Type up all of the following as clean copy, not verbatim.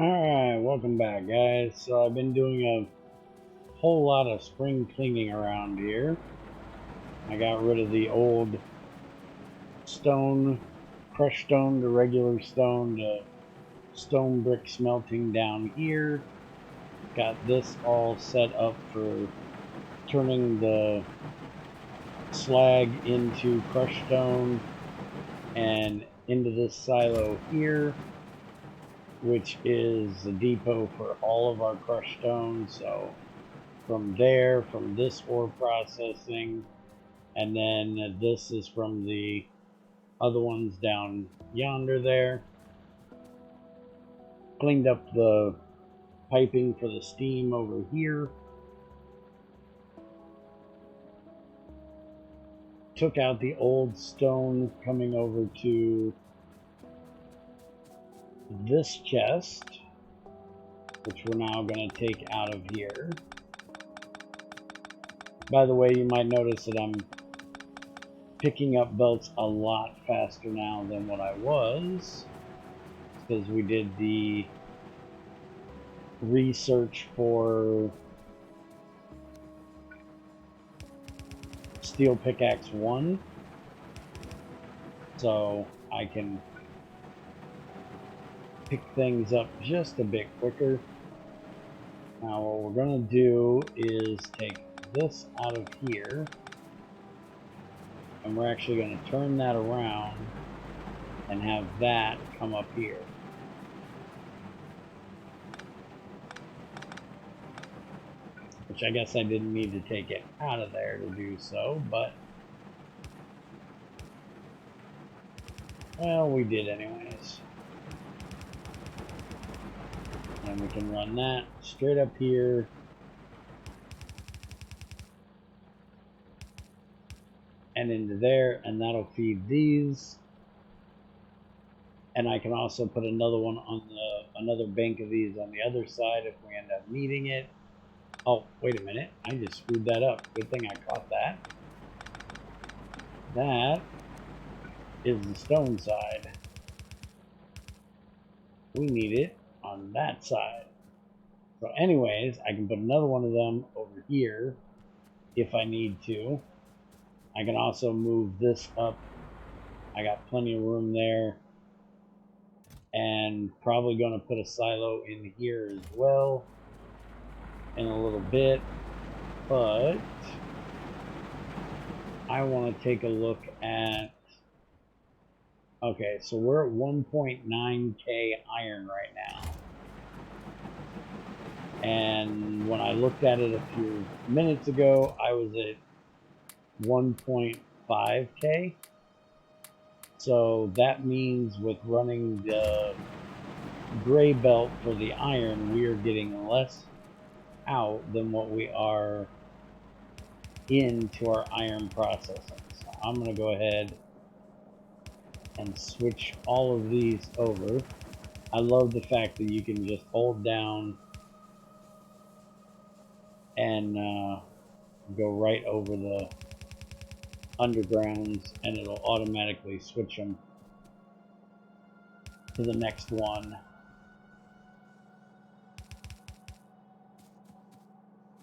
Alright, welcome back guys. So I've been doing a whole lot of spring cleaning around here. I got rid of the old stone, crushed stone to regular stone to stone brick smelting down here. Got this all set up for turning the slag into crushed stone and into this silo here, which is the depot for all of our crushed stone. So from this ore processing, and then this is from the other ones down yonder there. Cleaned up the piping for the steam over here. Took out the old stone coming over to this chest, which we're now going to take out of here. By the way, you might notice that I'm picking up belts a lot faster now than what I was, because we did the research for Steel Pickaxe 1, so I can pick things up just a bit quicker. Now what we're going to do is take this out of here, and we're actually going to turn that around and have that come up here. Which I guess I didn't need to take it out of there to do so, but well, we did anyways. And we can run that straight up here. And into there, and that'll feed these. And I can also put another one on another bank of these on the other side if we end up needing it. Oh, wait a minute, I just screwed that up. Good thing I caught that. That is the stone side. We need it on that side. So anyways, I can put another one of them over here if I need to. I can also move this up. I got plenty of room there. And probably going to put a silo in here as well in a little bit. But I want to take a look at... Okay, so we're at 1.9k iron right now. And when I looked at it a few minutes ago, I was at 1.5k. So that means with running the gray belt for the iron, we are getting less out than what we are into our iron processing. So I'm going to go ahead and switch all of these over. I love the fact that you can just hold down and go right over the undergrounds, and it'll automatically switch them to the next one.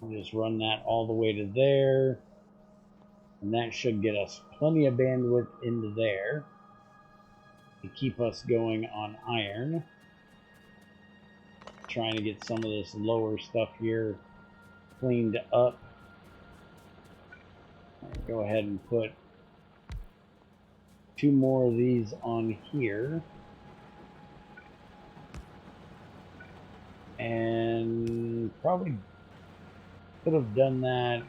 I'll just run that all the way to there, and that should get us plenty of bandwidth into there to keep us going on iron. Trying to get some of this lower stuff here cleaned up. Go ahead and put 2 more of these on here. And probably could have done that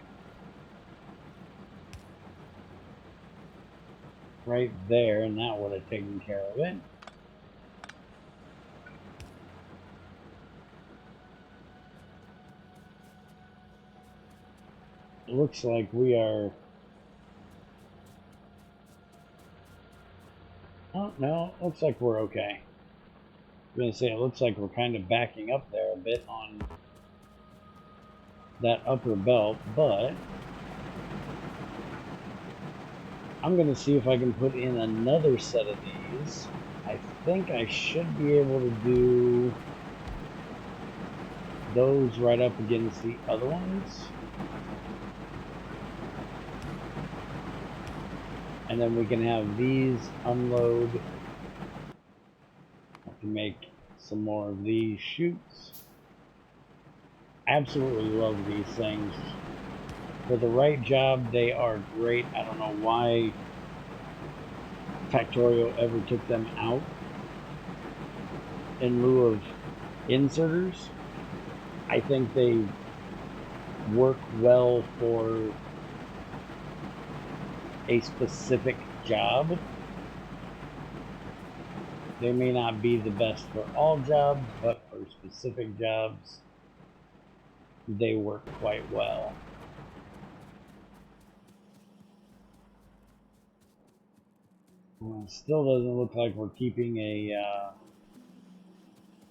right there, and that would have taken care of it. It looks like we are... Oh, no, looks like we're okay. I was going to say, it looks like we're kind of backing up there a bit on that upper belt, but I'm going to see if I can put in another set of these. I think I should be able to do those right up against the other ones. And then we can have these unload to make some more of these chutes. Absolutely love these things. For the right job, they are great. I don't know why Factorio ever took them out in lieu of inserters. I think they work well for a specific job. They may not be the best for all jobs, but for specific jobs, they work quite well. Well, it still doesn't look like we're keeping a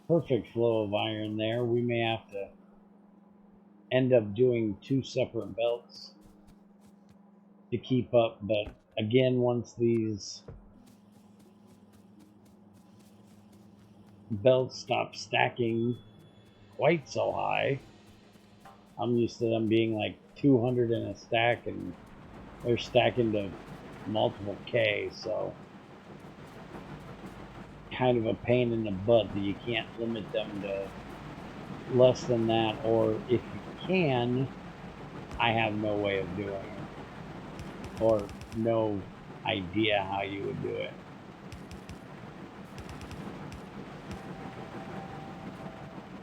perfect flow of iron there. We may have to end up doing 2 separate belts to keep up, but again, once these belts stop stacking quite so high, I'm used to them being like 200 in a stack, and they're stacking to multiple K, so kind of a pain in the butt that you can't limit them to less than that, or if you can, I have no way of doing it, or no idea how you would do it.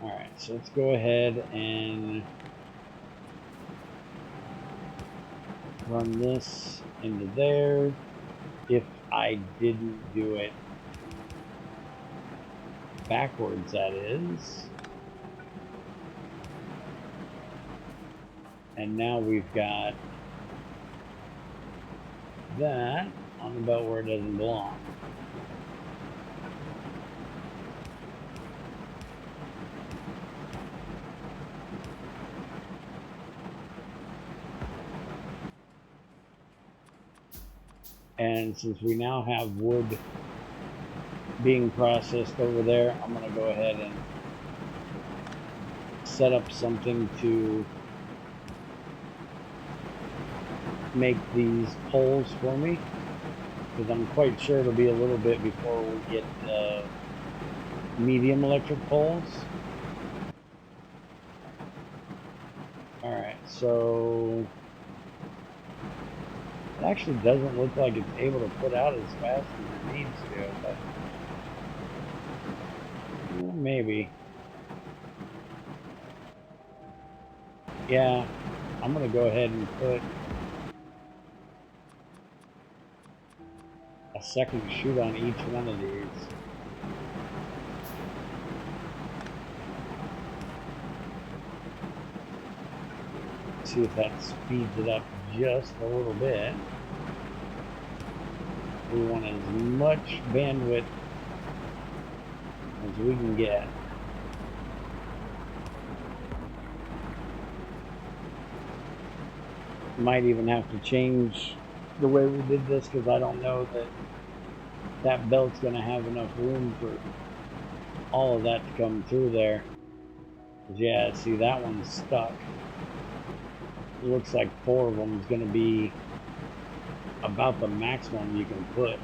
Alright, so let's go ahead and run this into there. If I didn't do it backwards, that is. And now we've got that on the belt where it doesn't belong. And since we now have wood being processed over there, I'm going to go ahead and set up something to make these poles for me, because I'm quite sure it'll be a little bit before we get medium electric poles. Alright, so it actually doesn't look like it's able to put out as fast as it needs to, but well, maybe. Yeah, I'm going to go ahead and put a second chute on each one of these. See if that speeds it up just a little bit. We want as much bandwidth as we can get. Might even have to change the way we did this, because I don't know that that belt's going to have enough room for all of that to come through there. Yeah, see, that one's stuck. It looks like 4 of them is going to be about the maximum you can put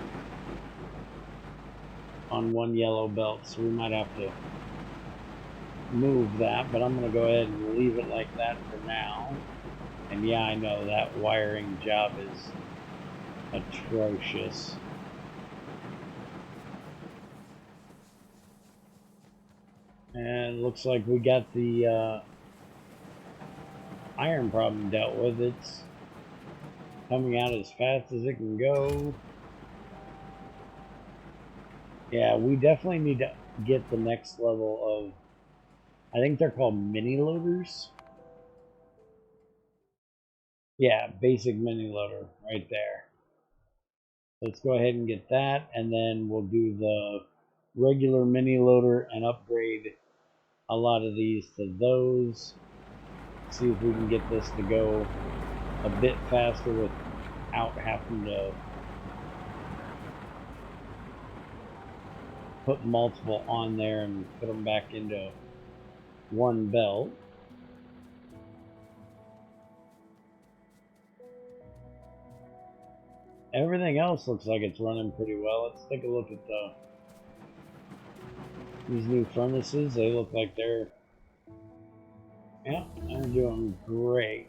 on one yellow belt, so we might have to move that, but I'm going to go ahead and leave it like that for now. And yeah, I know that wiring job is atrocious. And it looks like we got the iron problem dealt with. It's coming out as fast as it can go. Yeah, we definitely need to get the next level of, I think they're called mini loaders. Yeah, basic mini loader right there. Let's go ahead and get that, and then we'll do the regular mini loader and upgrade a lot of these to those. See if we can get this to go a bit faster without having to put multiple on there and put them back into one belt. Everything else looks like it's running pretty well. Let's take a look at these new furnaces. They look like they're doing great.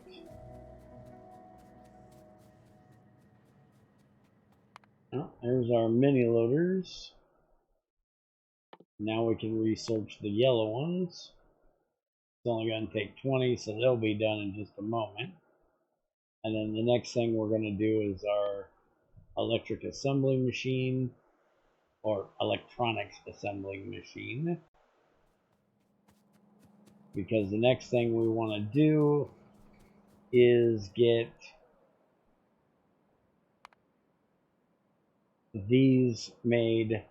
Oh, there's our mini loaders. Now we can research the yellow ones. It's only going to take 20, so they'll be done in just a moment. And then the next thing we're going to do is our electric assembling machine, or electronics assembling machine. Because the next thing we want to do is get these made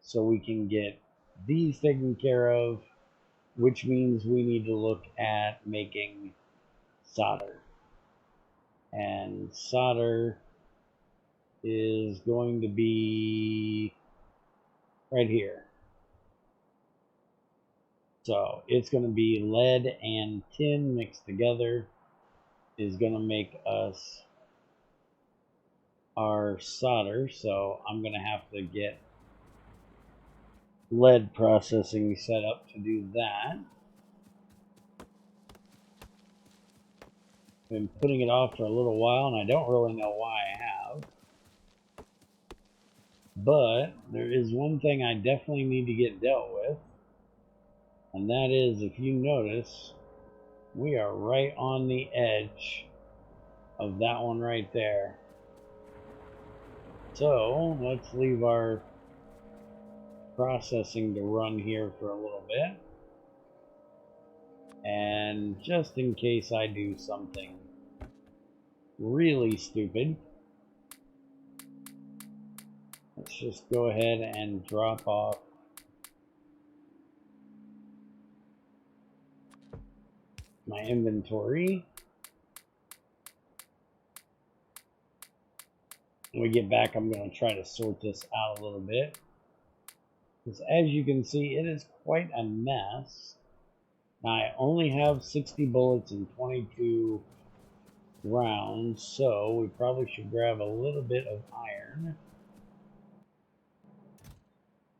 so we can get these taken care of, which means we need to look at making solder. And solder is going to be right here. So it's going to be lead and tin mixed together is going to make us our solder. So I'm going to have to get lead processing set up to do that. Been putting it off for a little while, and I don't really know why I have. But there is one thing I definitely need to get dealt with, and that is, if you notice, we are right on the edge of that one right there. So let's leave our processing to run here for a little bit. And just in case I do something really stupid, let's just go ahead and drop off my inventory. When we get back, I'm going to try to sort this out a little bit. Because as you can see, it is quite a mess. Now, I only have 60 bullets and 22 rounds, so we probably should grab a little bit of iron.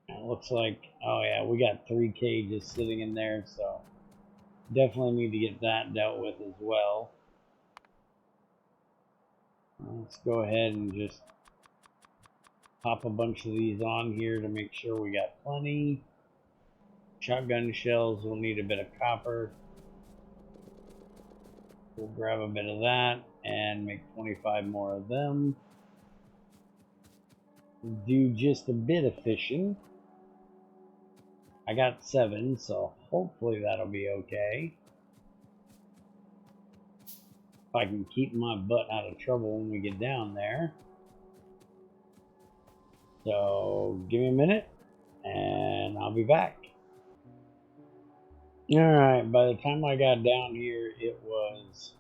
It looks like, oh yeah, we got 3 cages sitting in there, so definitely need to get that dealt with as well. Let's go ahead and just pop a bunch of these on here to make sure we got plenty. Shotgun shells will need a bit of copper. We'll grab a bit of that and make 25 more of them. Do just a bit of fishing. I got 7, so hopefully that'll be okay. If I can keep my butt out of trouble when we get down there. So give me a minute and I'll be back. Alright, by the time I got down here, it was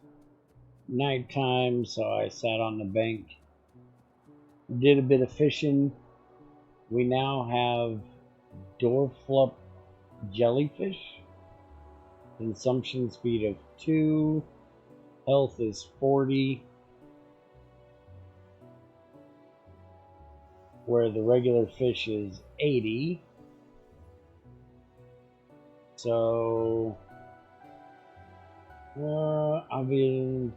nighttime, so I sat on the bank, did a bit of fishing. We now have Dorflup jellyfish, consumption speed of 2, health is 40, where the regular fish is 80. So I'll be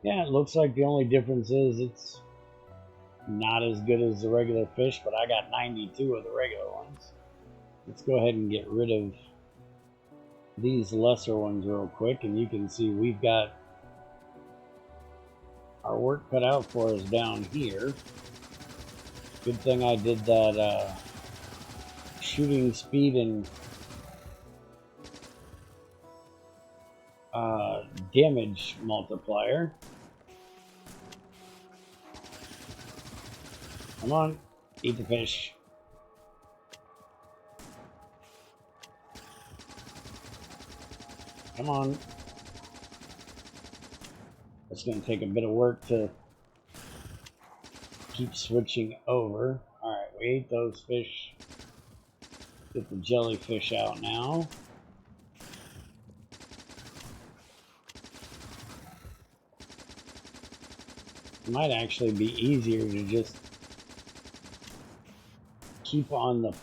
yeah, it looks like the only difference is it's not as good as the regular fish, but I got 92 of the regular ones. Let's go ahead and get rid of these lesser ones real quick, and you can see we've got our work cut out for us down here. Good thing I did that shooting speed and damage multiplier. Come on, eat the fish. Come on. It's going to take a bit of work to keep switching over. Alright, we ate those fish. Get the jellyfish out now. It might actually be easier to just keep on the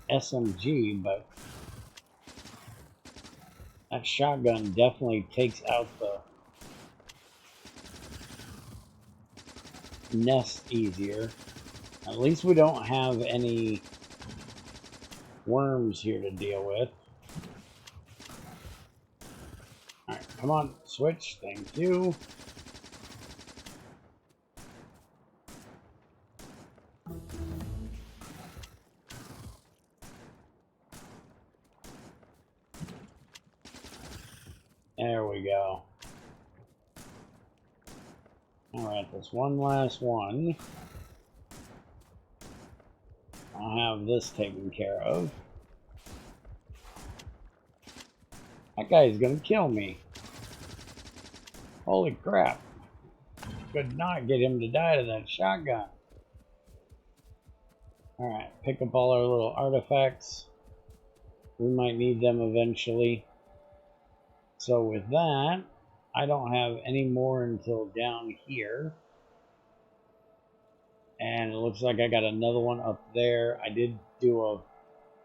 SMG, but that shotgun definitely takes out the nest easier. At least we don't have any worms here to deal with. Alright, come on, switch, thank you. There we go. Alright, this one last one. I'll have this taken care of. That guy's gonna kill me. Holy crap. Could not get him to die to that shotgun. Alright, pick up all our little artifacts. We might need them eventually. So with that, I don't have any more until down here. And it looks like I got another one up there. I did do a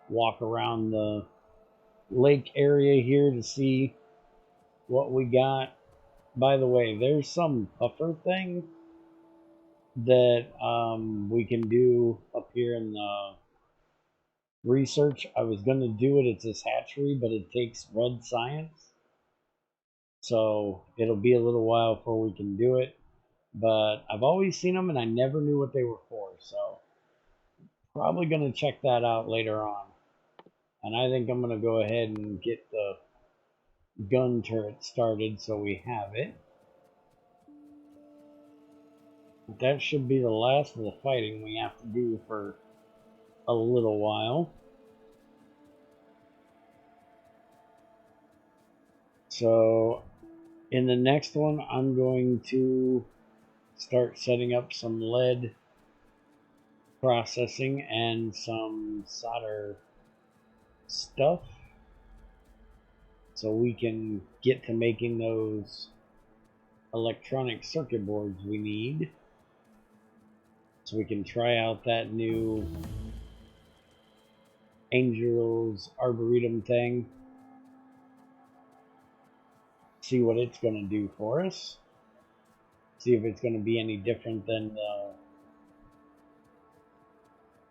walk around the lake area here to see what we got. By the way, there's some buffer thing that we can do up here in the research. I was going to do it. It's this hatchery, but it takes red science. So it'll be a little while before we can do it. But I've always seen them and I never knew what they were for. So probably going to check that out later on. And I think I'm going to go ahead and get the gun turret started so we have it. But that should be the last of the fighting we have to do for a little while. So in the next one, I'm going to start setting up some lead processing and some solder stuff so we can get to making those electronic circuit boards we need, so we can try out that new Angel's Arboretum thing, see what it's going to do for us, see if it's going to be any different than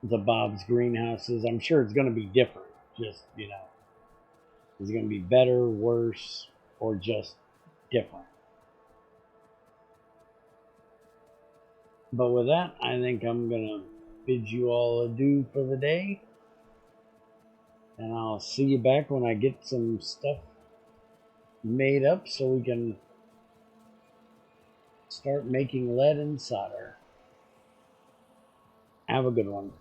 the Bob's greenhouses. I'm sure it's going to be different, just, you know, is it going to be better, worse, or just different? But with that, I think I'm going to bid you all adieu for the day. And I'll see you back when I get some stuff made up so we can start making lead and solder. Have a good one.